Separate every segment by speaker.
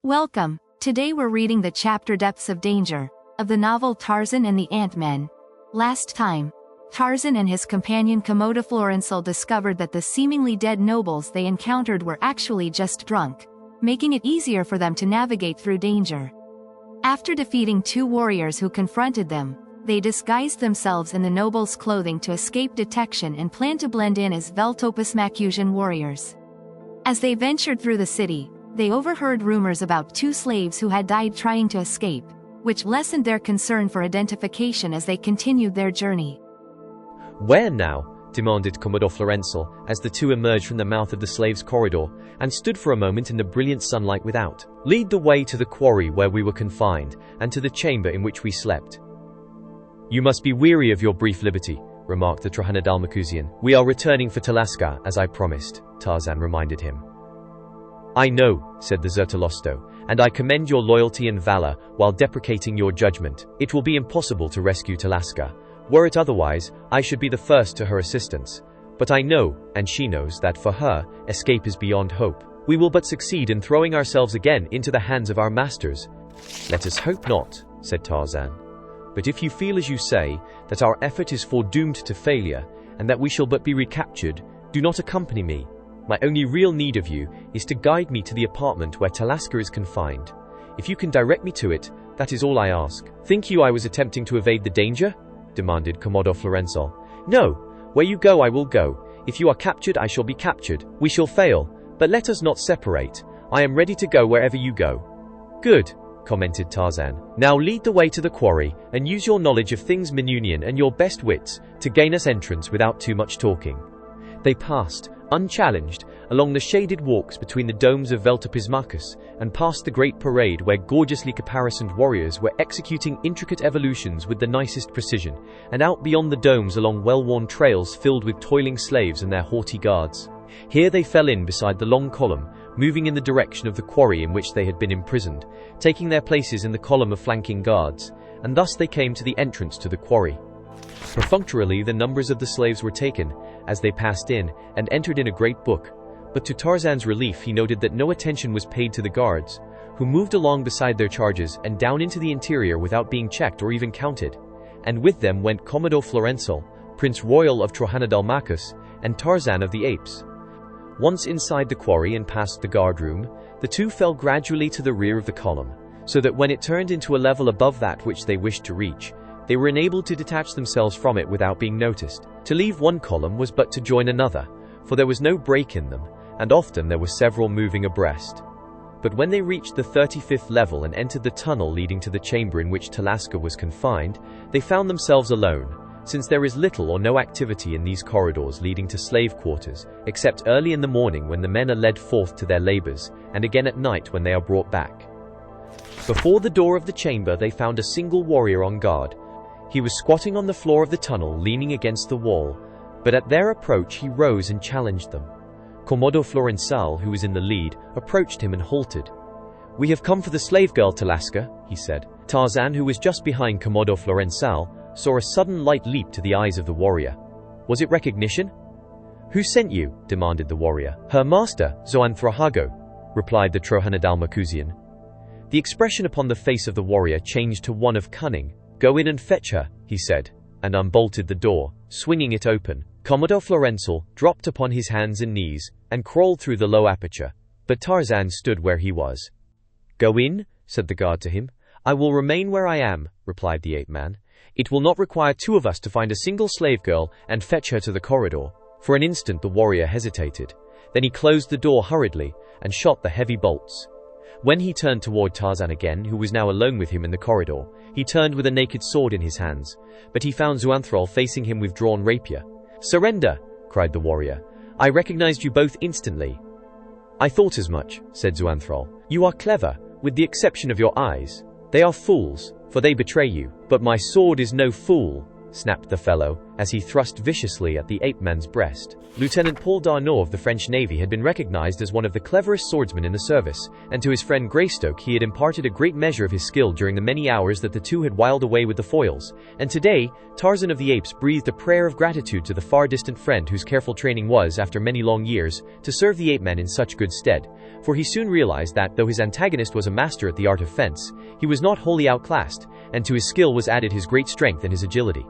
Speaker 1: Welcome. Today we're reading the chapter Depths of Danger of the novel Tarzan and the Ant-Men. Last time, Tarzan and his companion Komodo Florenceal discovered that the seemingly dead nobles they encountered were actually just drunk, making it easier for them to navigate through danger. After defeating two warriors who confronted them, they disguised themselves in the nobles' clothing to escape detection and planned to blend in as Veltopus Macusian warriors. As they ventured through the city, they overheard rumors about two slaves who had died trying to escape, which lessened their concern for identification as they continued their journey.
Speaker 2: "Where now?" demanded Commodore Florenceal as the two emerged from the mouth of the slaves' corridor and stood for a moment in the brilliant sunlight without. "Lead the way to the quarry where we were confined, and to the chamber in which we slept." "You must be weary of your brief liberty," remarked the Trohanadalmacusian. "We are returning for Talaska, as I promised," Tarzan reminded him. "I know," said the Zertolosto, "and I commend your loyalty and valor while deprecating your judgment. It will be impossible to rescue Talaska. Were it otherwise, I should be the first to her assistance. But I know, and she knows, that for her, escape is beyond hope. We will but succeed in throwing ourselves again into the hands of our masters." "Let us hope not," said Tarzan. "But if you feel as you say, that our effort is foredoomed to failure, and that we shall but be recaptured, do not accompany me. My only real need of you is to guide me to the apartment where Talaska is confined. If you can direct me to it, that is all I ask." "Think you I was attempting to evade the danger?" demanded Commodore Florenceal. "No. Where you go I will go. If you are captured I shall be captured. We shall fail, but let us not separate. I am ready to go wherever you go." "Good," commented Tarzan. "Now lead the way to the quarry, and use your knowledge of things Menunian and your best wits to gain us entrance without too much talking." They passed, unchallenged, along the shaded walks between the domes of Veltopismachus, and past the great parade where gorgeously caparisoned warriors were executing intricate evolutions with the nicest precision, and out beyond the domes along well-worn trails filled with toiling slaves and their haughty guards. Here they fell in beside the long column, moving in the direction of the quarry in which they had been imprisoned, taking their places in the column of flanking guards, and thus they came to the entrance to the quarry. Perfunctorily the numbers of the slaves were taken, as they passed in, and entered in a great book, but to Tarzan's relief he noted that no attention was paid to the guards, who moved along beside their charges and down into the interior without being checked or even counted, and with them went Commodore Florenceal, Prince Royal of Trohanadalmachus, and Tarzan of the Apes. Once inside the quarry and past the guard room, the two fell gradually to the rear of the column, so that when it turned into a level above that which they wished to reach, they were enabled to detach themselves from it without being noticed. To leave one column was but to join another, for there was no break in them, and often there were several moving abreast. But when they reached the 35th level and entered the tunnel leading to the chamber in which Talaska was confined, they found themselves alone, since there is little or no activity in these corridors leading to slave quarters, except early in the morning when the men are led forth to their labors, and again at night when they are brought back. Before the door of the chamber they found a single warrior on guard. He was squatting on the floor of the tunnel, leaning against the wall, but at their approach he rose and challenged them. Commodore Florenceal, who was in the lead, approached him and halted. "We have come for the slave girl, Talaska," he said. Tarzan, who was just behind Commodore Florenceal, saw a sudden light leap to the eyes of the warrior. Was it recognition? "Who sent you?" demanded the warrior. "Her master, Zoanthrohago," replied the Trohanadalmacusian. The expression upon the face of the warrior changed to one of cunning. "Go in and fetch her," he said, and unbolted the door, swinging it open. Commodore Florenceal dropped upon his hands and knees, and crawled through the low aperture, but Tarzan stood where he was. "Go in," said the guard to him. "I will remain where I am," replied the ape-man. "It will not require two of us to find a single slave girl and fetch her to the corridor." For an instant the warrior hesitated. Then he closed the door hurriedly, and shot the heavy bolts. When he turned toward Tarzan again, who was now alone with him in the corridor, he turned with a naked sword in his hands, but he found Zoanthroal facing him with drawn rapier. "Surrender!" cried the warrior. "I recognized you both instantly." "I thought as much," said Zoanthroal. "You are clever, with the exception of your eyes. They are fools, for they betray you." "But my sword is no fool," snapped the fellow, as he thrust viciously at the ape-man's breast. Lieutenant Paul Darnaud of the French Navy had been recognized as one of the cleverest swordsmen in the service, and to his friend Greystoke he had imparted a great measure of his skill during the many hours that the two had whiled away with the foils. And today, Tarzan of the Apes breathed a prayer of gratitude to the far-distant friend whose careful training was, after many long years, to serve the ape-man in such good stead. For he soon realized that, though his antagonist was a master at the art of fence, he was not wholly outclassed, and to his skill was added his great strength and his agility.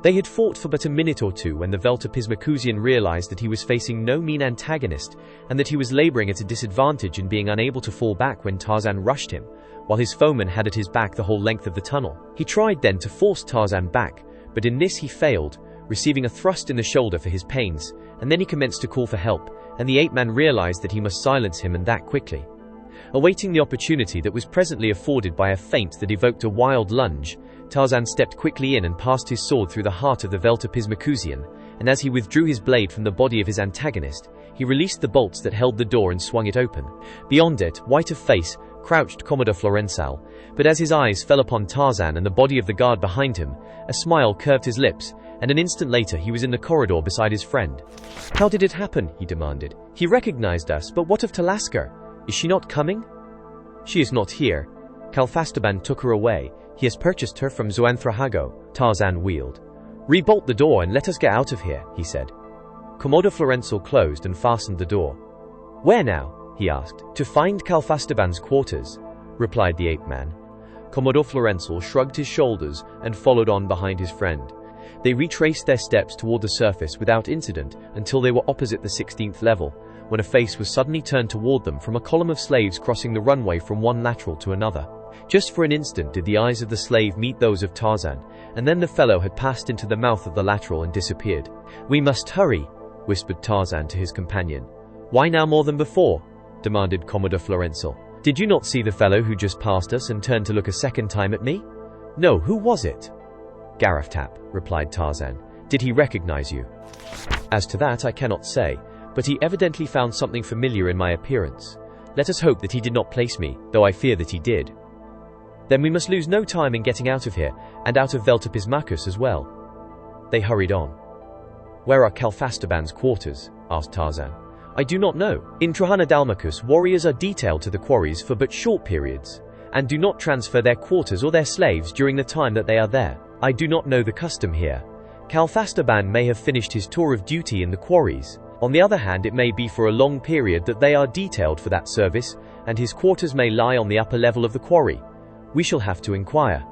Speaker 2: They had fought for but a minute or two when the Veltepizmacusian realized that he was facing no mean antagonist, and that he was laboring at a disadvantage in being unable to fall back when Tarzan rushed him, while his foeman had at his back the whole length of the tunnel. He tried then to force Tarzan back, but in this he failed, receiving a thrust in the shoulder for his pains, and then he commenced to call for help, and the ape-man realized that he must silence him, and that quickly. Awaiting the opportunity that was presently afforded by a feint that evoked a wild lunge, Tarzan stepped quickly in and passed his sword through the heart of the Veltepizmacusian, and as he withdrew his blade from the body of his antagonist, he released the bolts that held the door and swung it open. Beyond it, white of face, crouched Commodore Florensal, but as his eyes fell upon Tarzan and the body of the guard behind him, a smile curved his lips, and an instant later he was in the corridor beside his friend. "How did it happen?" he demanded. "He recognized us, but what of Talasker? Is she not coming?" "She is not here. Calfastaban took her away. He has purchased her from Zuanthrahago," Tarzan wheeled. "Rebolt the door and let us get out of here," he said. Commodore Florensal closed and fastened the door. "Where now?" he asked. "To find Calfastaban's quarters," replied the ape-man. Commodore Florensal shrugged his shoulders and followed on behind his friend. They retraced their steps toward the surface without incident until they were opposite the 16th level, when a face was suddenly turned toward them from a column of slaves crossing the runway from one lateral to another. Just for an instant did the eyes of the slave meet those of Tarzan, and then the fellow had passed into the mouth of the lateral and disappeared. "We must hurry," whispered Tarzan to his companion. "Why now more than before?" demanded Commodore Florensal. "Did you not see the fellow who just passed us and turned to look a second time at me?" "No, who was it?" "Garaftap," replied Tarzan. "Did he recognize you?" "As to that I cannot say, but he evidently found something familiar in my appearance. Let us hope that he did not place me, though I fear that he did." "Then we must lose no time in getting out of here, and out of Veltepizmacus as well." They hurried on. "Where are Calfastaban's quarters?" asked Tarzan. "I do not know. In Trahanadalmacus, warriors are detailed to the quarries for but short periods, and do not transfer their quarters or their slaves during the time that they are there. I do not know the custom here. Calfastaban may have finished his tour of duty in the quarries. On the other hand, it may be for a long period that they are detailed for that service, and his quarters may lie on the upper level of the quarry. We shall have to inquire."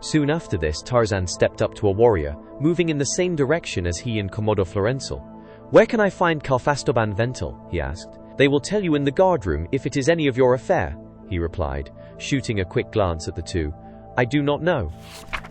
Speaker 2: Soon after this, Tarzan stepped up to a warrior, moving in the same direction as he and Commodore Florensal. "Where can I find Calfastaban Ventil?" he asked. "They will tell you in the guardroom if it is any of your affair," he replied, shooting a quick glance at the two. "I do not know."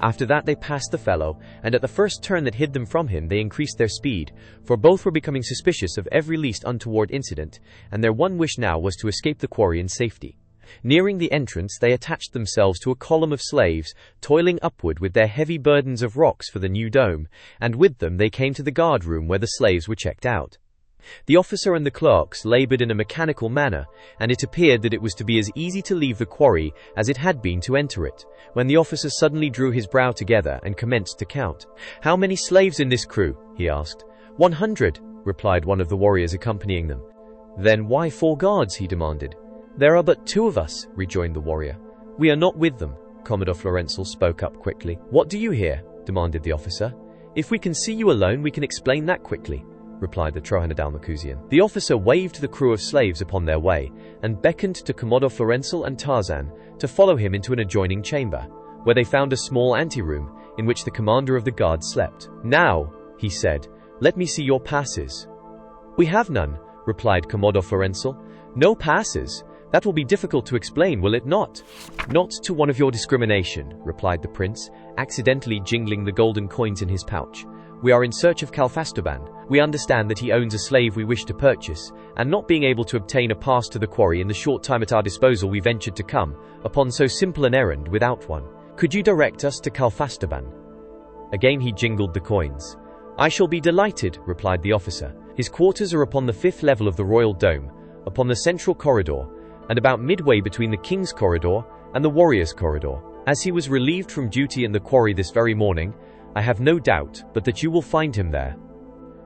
Speaker 2: After that they passed the fellow, and at the first turn that hid them from him they increased their speed, for both were becoming suspicious of every least untoward incident, and their one wish now was to escape the quarry in safety. Nearing the entrance they attached themselves to a column of slaves, toiling upward with their heavy burdens of rocks for the new dome, and with them they came to the guard room where the slaves were checked out. The officer and the clerks labored in a mechanical manner, and it appeared that it was to be as easy to leave the quarry as it had been to enter it, when the officer suddenly drew his brow together and commenced to count. "How many slaves in this crew?" he asked. 100, replied one of the warriors accompanying them. "Then why 4 guards?" he demanded. "There are but 2 of us," rejoined the warrior. "We are not with them," Commodore Florensal spoke up quickly. "What do you here?" demanded the officer. "If we can see you alone, we can explain that quickly," replied the Trohanadalmacusian. The officer waved the crew of slaves upon their way, and beckoned to Commodore Florensal and Tarzan to follow him into an adjoining chamber, where they found a small anteroom, in which the commander of the guard slept. "Now," he said, "let me see your passes." "We have none," replied Commodore Florensal. "No passes? That will be difficult to explain, will it not?" "Not to one of your discrimination," replied the prince, accidentally jingling the golden coins in his pouch. "We are in search of Calfastaban. We understand that he owns a slave we wish to purchase, and not being able to obtain a pass to the quarry in the short time at our disposal, we ventured to come upon so simple an errand without one. Could you direct us to Calfastaban?" Again he jingled the coins. "I shall be delighted," replied the officer. "His quarters are upon the 5th level of the royal dome, upon the central corridor, and about midway between the King's Corridor and the Warrior's Corridor. As he was relieved from duty in the quarry this very morning, I have no doubt but that you will find him there."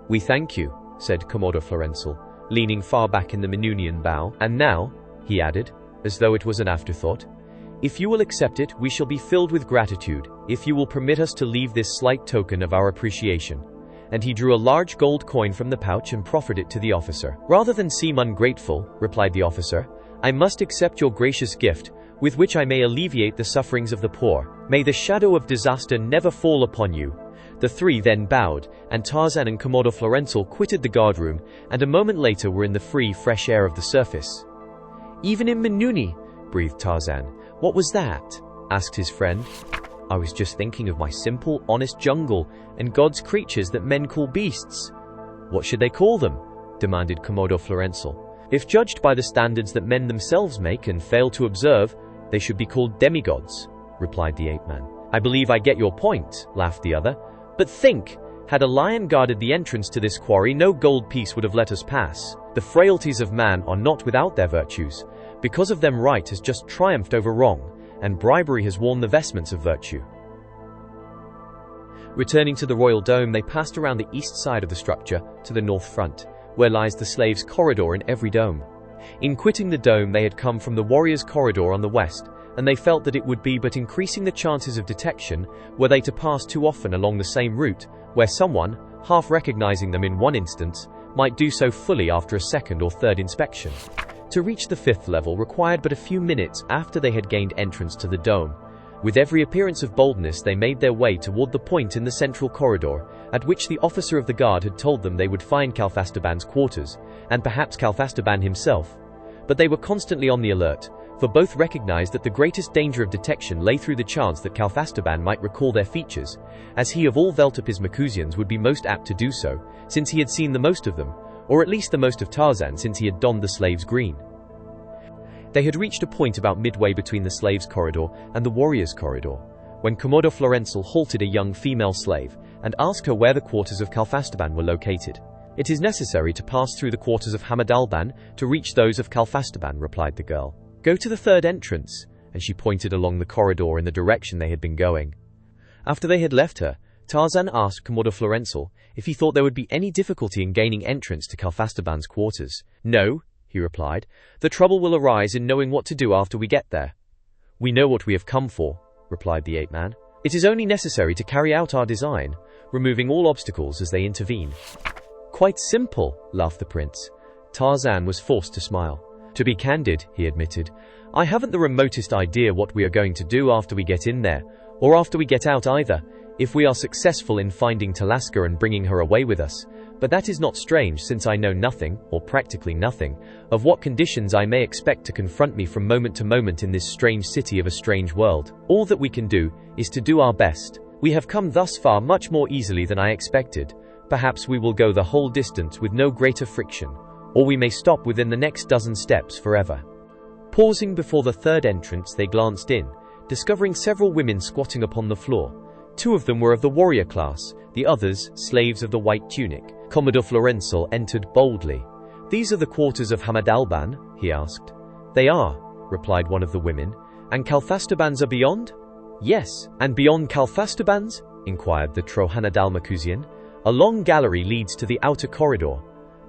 Speaker 2: "We thank you," said Commodore Florensal, leaning far back in the Menunian bow. "And now," he added, as though it was an afterthought, "if you will accept it, we shall be filled with gratitude, if you will permit us to leave this slight token of our appreciation." And he drew a large gold coin from the pouch and proffered it to the officer. "Rather than seem ungrateful," replied the officer, "I must accept your gracious gift, with which I may alleviate the sufferings of the poor. May the shadow of disaster never fall upon you." The three then bowed, and Tarzan and Commodore Florensal quitted the guardroom, and a moment later were in the free, fresh air of the surface. "Even in Menuni," breathed Tarzan. "What was that?" asked his friend. "I was just thinking of my simple, honest jungle, and God's creatures that men call beasts." "What should they call them?" demanded Commodore Florensal. "If judged by the standards that men themselves make and fail to observe, they should be called demigods," replied the ape-man. "I believe I get your point," laughed the other. "But think, had a lion guarded the entrance to this quarry, no gold piece would have let us pass. The frailties of man are not without their virtues. Because of them right has just triumphed over wrong, and bribery has worn the vestments of virtue." Returning to the royal dome, they passed around the east side of the structure to the north front, where lies the slaves' corridor in every dome. In quitting the dome, they had come from the warriors' corridor on the west, and they felt that it would be but increasing the chances of detection were they to pass too often along the same route, where someone, half recognizing them in one instance, might do so fully after a second or third inspection. To reach the fifth level required but a few minutes after they had gained entrance to the dome. With every appearance of boldness, they made their way toward the point in the central corridor, at which the officer of the guard had told them they would find Calfastaban's quarters, and perhaps Calfastaban himself. But they were constantly on the alert, for both recognized that the greatest danger of detection lay through the chance that Calfastaban might recall their features, as he of all Veltopis would be most apt to do so, since he had seen the most of them, or at least the most of Tarzan since he had donned the slave's green. They had reached a point about midway between the slaves' corridor and the warriors' corridor, when Commodore Florensal halted a young female slave and asked her where the quarters of Calfastaban were located. "It is necessary to pass through the quarters of Hamadalban to reach those of Calfastaban," replied the girl. "Go to the third entrance," and she pointed along the corridor in the direction they had been going. After they had left her, Tarzan asked Commodore Florensal if he thought there would be any difficulty in gaining entrance to Calfastaban's quarters. "No," he replied. "The trouble will arise in knowing what to do after we get there." "We know what we have come for," replied the ape-man. "It is only necessary to carry out our design, removing all obstacles as they intervene." "Quite simple," laughed the prince. Tarzan was forced to smile. "To be candid," he admitted, "I haven't the remotest idea what we are going to do after we get in there, or after we get out either, if we are successful in finding Talaska and bringing her away with us. But that is not strange, since I know nothing, or practically nothing, of what conditions I may expect to confront me from moment to moment in this strange city of a strange world. All that we can do is to do our best. We have come thus far much more easily than I expected. Perhaps we will go the whole distance with no greater friction, or we may stop within the next dozen steps forever." Pausing before the third entrance, they glanced in, discovering several women squatting upon the floor. Two of them were of the warrior class, the others slaves of the white tunic. Commodore Florensal entered boldly. "These are the quarters of Hamadalban?" he asked. "They are," replied one of the women. "And Calfastaban's are beyond?" "Yes." "And beyond Calfastaban's?" inquired the Trohanadalmacusian. "A long gallery leads to the outer corridor.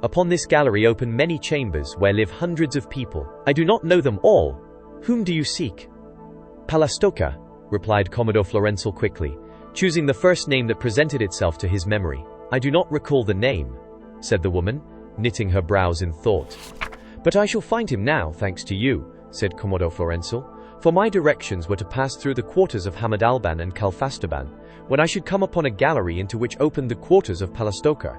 Speaker 2: Upon this gallery open many chambers where live hundreds of people. I do not know them all. Whom do you seek?" "Palastoka," replied Commodore Florensal quickly, choosing the first name that presented itself to his memory. "I do not recall the name," said the woman, knitting her brows in thought. "But I shall find him now, thanks to you," said Commodore Florensal, "for my directions were to pass through the quarters of Hamadalban and Calfastaban, when I should come upon a gallery into which opened the quarters of Palastoka.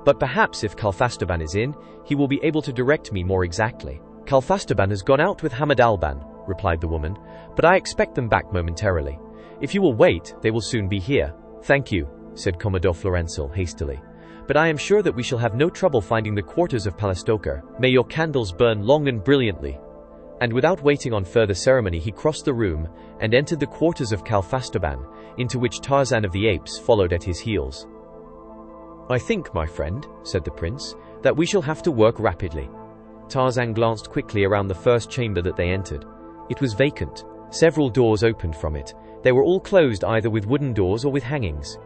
Speaker 2: But perhaps if Calfastaban is in, he will be able to direct me more exactly." "Calfastaban has gone out with Hamadalban," replied the woman, "but I expect them back momentarily. If you will wait, they will soon be here." "Thank you," said Commodore Florensal hastily, "but I am sure that we shall have no trouble finding the quarters of Palastoka. May your candles burn long and brilliantly." And without waiting on further ceremony, he crossed the room and entered the quarters of Calfastaban, into which Tarzan of the Apes followed at his heels. "I think, my friend," said the prince, "that we shall have to work rapidly." Tarzan glanced quickly around the first chamber that they entered. It was vacant. Several doors opened from it. They were all closed either with wooden doors or with hangings.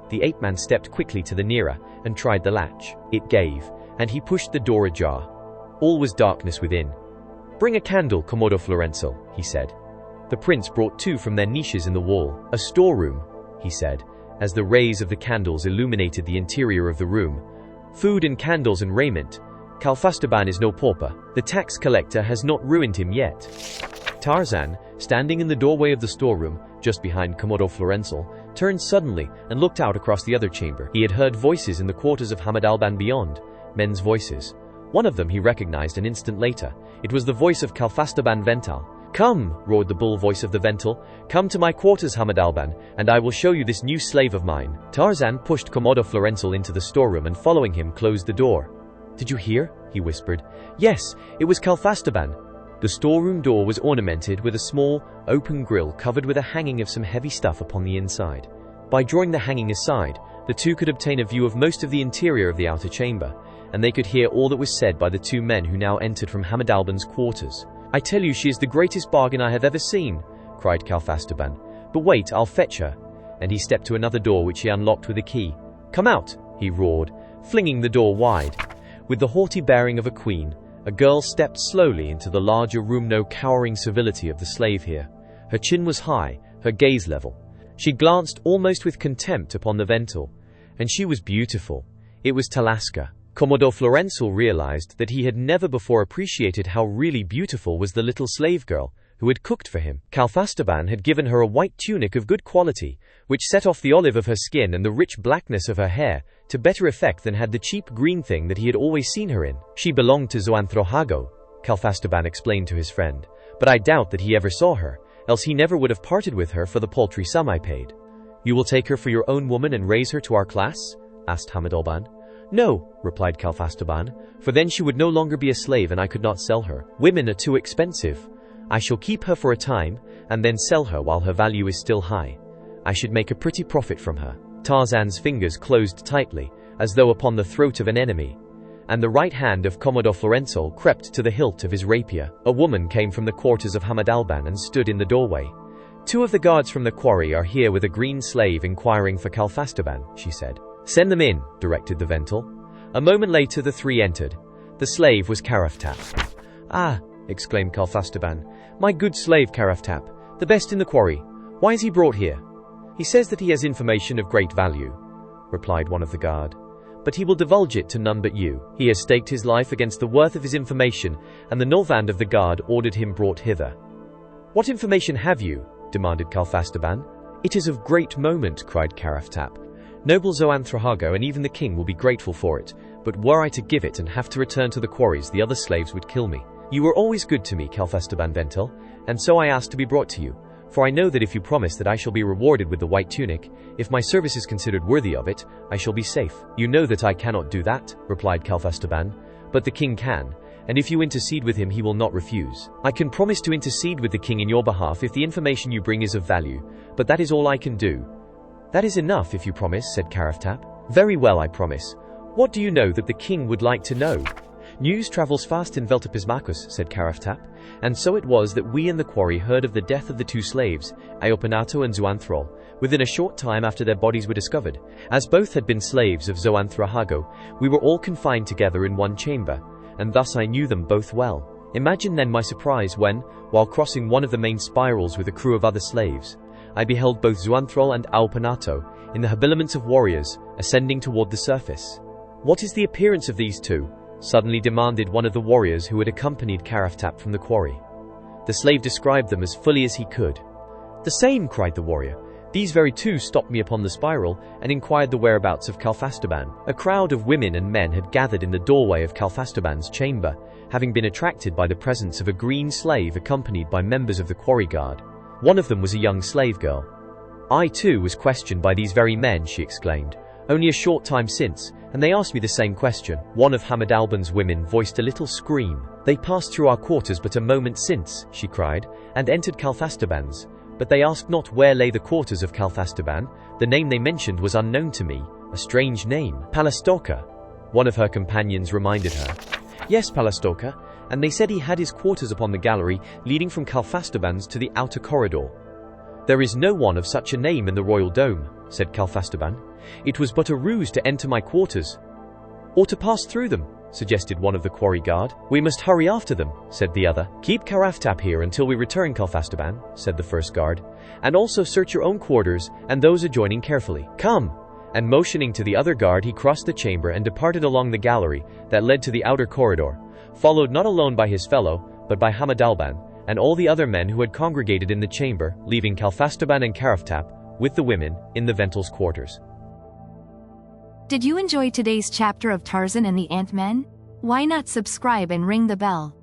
Speaker 2: The ape-man stepped quickly to the nearer and tried the latch. It gave, and he pushed the door ajar. All was darkness within. "Bring a candle, Commodore Florenzo," he said. The prince brought 2 from their niches in the wall. "A storeroom," he said, as the rays of the candles illuminated the interior of the room. "Food and candles and raiment. Calfastaban is no pauper. The tax collector has not ruined him yet." Tarzan, standing in the doorway of the storeroom, just behind Commodore Florenzo, turned suddenly and looked out across the other chamber. He had heard voices in the quarters of Hamad Alban beyond, men's voices. One of them he recognized an instant later. It was the voice of Calfastaban Vental. "Come," roared the bull voice of the Vental. "Come to my quarters, Hamad Alban, and I will show you this new slave of mine." Tarzan pushed Commodore Florenzo into the storeroom and following him closed the door. "Did you hear?" he whispered. "Yes, it was Calfastaban." The storeroom door was ornamented with a small, open grill covered with a hanging of some heavy stuff upon the inside. By drawing the hanging aside, the 2 could obtain a view of most of the interior of the outer chamber, and they could hear all that was said by the 2 men who now entered from Hamad Alban's quarters. "I tell you she is the greatest bargain I have ever seen," cried Calfastaban. "But wait, I'll fetch her." And he stepped to another door which he unlocked with a key. "Come out," he roared, flinging the door wide. With the haughty bearing of a queen, a girl stepped slowly into the larger room. No cowering civility of the slave here. Her chin was high, her gaze level. She glanced almost with contempt upon the Vental, and she was beautiful. It was Talaska. Commodore Florenzo realized that he had never before appreciated how really beautiful was the little slave girl who had cooked for him. Calfastaban had given her a white tunic of good quality, which set off the olive of her skin and the rich blackness of her hair to better effect than had the cheap green thing that he had always seen her in. "She belonged to Zoanthrohago," Calfastaban explained to his friend, "but I doubt that he ever saw her, else he never would have parted with her for the paltry sum I paid." "You will take her for your own woman and raise her to our class?" asked Hamad Alban. "No," replied Calfastaban, "for then she would no longer be a slave and I could not sell her. Women are too expensive. I shall keep her for a time, and then sell her while her value is still high. I should make a pretty profit from her." Tarzan's fingers closed tightly, as though upon the throat of an enemy, and the right hand of Commodore Florenzo crept to the hilt of his rapier. A woman came from the quarters of Hamad Alban and stood in the doorway. "2 of the guards from the quarry are here with a green slave inquiring for Calfastaban," she said. "Send them in," directed the Vental. A moment later the 3 entered. The slave was Karaftap. "Ah," exclaimed Calfastaban, "my good slave Karaftap, the best in the quarry. Why is he brought here?" "He says that he has information of great value," replied one of the guard, "but he will divulge it to none but you. He has staked his life against the worth of his information, and the Novand of the guard ordered him brought hither." "What information have you?" demanded Calfastaban. "It is of great moment," cried Karaftap. "Noble Zoanthrohago and even the king will be grateful for it, but were I to give it and have to return to the quarries, the other slaves would kill me. You were always good to me, Calfastaban Vental, and so I asked to be brought to you. For I know that if you promise that I shall be rewarded with the white tunic, if my service is considered worthy of it, I shall be safe." "You know that I cannot do that," replied Calfastaban, "but the king can, and if you intercede with him he will not refuse." "I can promise to intercede with the king in your behalf if the information you bring is of value, but that is all I can do." "That is enough if you promise," said Karaftap. "Very well, I promise. What do you know that the king would like to know?" "News travels fast in Veltapismacus," said Karaftap, "and so it was that we in the quarry heard of the death of the 2 slaves, Iopenato and Zoanthrol, within a short time after their bodies were discovered. As both had been slaves of Zoanthrohago, we were all confined together in one chamber, and thus I knew them both well. Imagine then my surprise when, while crossing one of the main spirals with a crew of other slaves, I beheld both Zoanthrol and Iopenato, in the habiliments of warriors, ascending toward the surface." "What is the appearance of these 2? Suddenly demanded one of the warriors who had accompanied Karaftap from the quarry. The slave described them as fully as he could. "The same," cried the warrior. "These very 2 stopped me upon the spiral and inquired the whereabouts of Calfastaban." A crowd of women and men had gathered in the doorway of Calfastaban's chamber, having been attracted by the presence of a green slave accompanied by members of the quarry guard. One of them was a young slave girl. "I too was questioned by these very men," she exclaimed, "only a short time since, and they asked me the same question." One of Hamad Alban's women voiced a little scream. "They passed through our quarters but a moment since," she cried, "and entered Calfastaban's. But they asked not where lay the quarters of Calfastaban. The name they mentioned was unknown to me, a strange name." "Palastoka," one of her companions reminded her. "Yes, Palastoka, and they said he had his quarters upon the gallery leading from Calfastaban's to the outer corridor." "There is no one of such a name in the royal dome," said Kalfastaban. "It was but a ruse to enter my quarters." "Or to pass through them," suggested one of the quarry guard. "We must hurry after them," said the other. "Keep Karaftap here until we return, Kalfastaban," said the first guard. "And also search your own quarters and those adjoining carefully. Come!" And motioning to the other guard, he crossed the chamber and departed along the gallery that led to the outer corridor, followed not alone by his fellow, but by Hamadalban, and all the other men who had congregated in the chamber, leaving Kalfastaban and Karaftap, with the women, in the Vental's quarters.
Speaker 1: Did you enjoy today's chapter of Tarzan and the Ant-Men? Why not subscribe and ring the bell?